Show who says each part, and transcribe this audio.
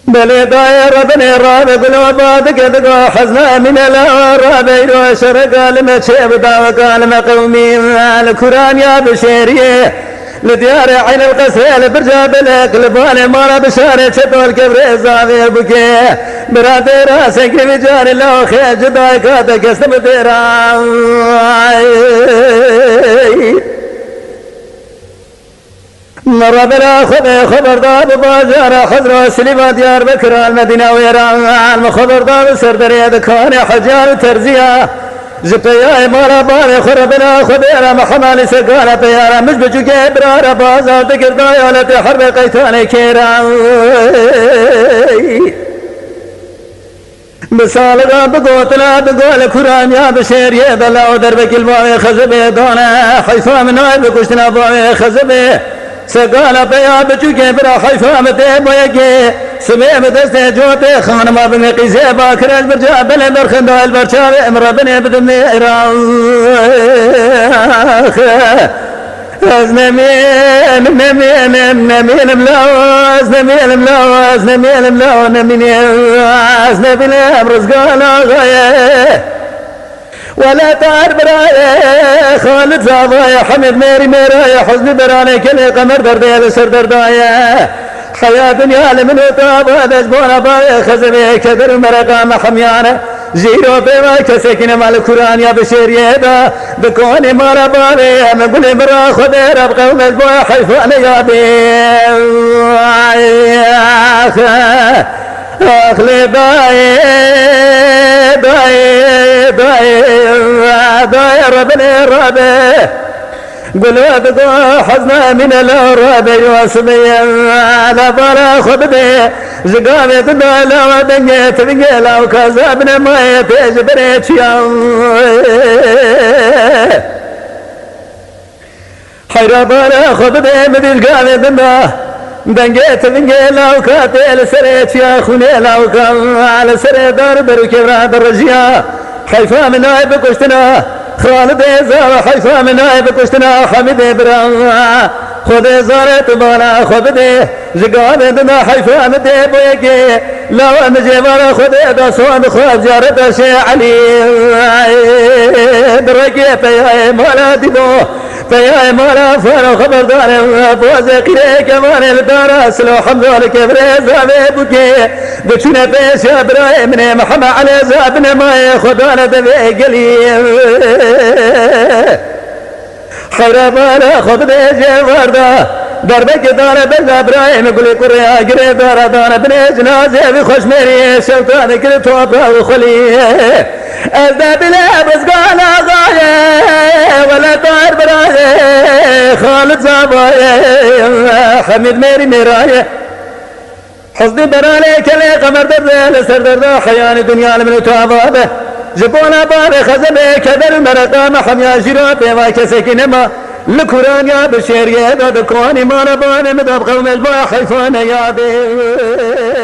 Speaker 1: بلي داير بني راب قلوبات قد حزنا من الرابين وشرق المشيب وقال قومي الكران يا بشيريه لديار عين القسيل برجاب القلبان مالا بشارة شتو الكبر زافير بكي براد راسك بجار الله خير جداي كاتك استمديرا ربنا خبر دار بازار حضر سليمان ديار بكر المدينة ويران خبر دار سردري دكان حجار ترزيا زبيا مارا بار خربنا خبيرا محمد سقانا بيارا مش بجوك برارا بازار ذكر دايالة حرب قيتان كيرا بسالغا بقوتنا بقول كرام يا بشير يا بلا ودربك الماء خزبه دونا حيثا من نايب كشتنا باوي خزبه سقالا بيا بچوكي برا حيفا مدي بويكي سمي بدست جوتي خان ما بنقي زيبا كرج برجا بلي برخندا البرشاوي امر بني بدمي راخ ازنمين نمين ملاو ازنمين ملاو ازنمين ملاو نمين ازنمين برزقالا غايه ولا تعر برايا خالد زاضايا حمد ميري ميرايا حزن براني كل قمر دردايا بسر دردايا حياة دنيا لمن وطابا بجبونا بايا خزمي كدر مرقا محميانا زيرو بيما كسكين مال كران يا بشير يدا بكوني مالا بايا مقولي برا خدير ابقى ومجبويا حيفوانا يا اخلي داير بني رابي قلوا بقوا حزنا من الرابي واسمي على برا خبدي زقامي تدالا ودنيت بقيلا وكذابنا ما يتجبريت يوم حيرا برا خبدي مدي زقامي تدالا دنجيت بنجيلا وكاتل سريت يا خنيلا وكم على سري دار بركبرا درجيا حيفا من نايب كشتنا خالد زار حيفا من نايب كشتنا حمد برا خذ زارت بالا خذ زقام دنا حيفا مدي بويكي لو مجيبار خذ داسون خذ جارت شي علي دركي بيا مالا ديبو فيا مالا فارو خبردار بوزي قري كمان الدار سلو حمزة الكبري زابي بكي بكشنا بيش ابراهيم من محمد علي زابنا ما خدانا دبي قليل خير مالا خذ بيجي ورده دربك دار بن ابراهيم يقول قري قري دار دار بن جنازه بخش مري شوطان كل توبه وخلي ازداد لا بس قال غايه ولا دار برايه خالد زبايه حميد ميري مرايه حصدي برالي كلي قمر درد سردر حيان دنيا من توابه جبونا بار خزبه كدر مرقام حميا جرابه وكسكنما لكران يا بشير يا دكواني ما نبان مدب قوم الباحثون يا بيه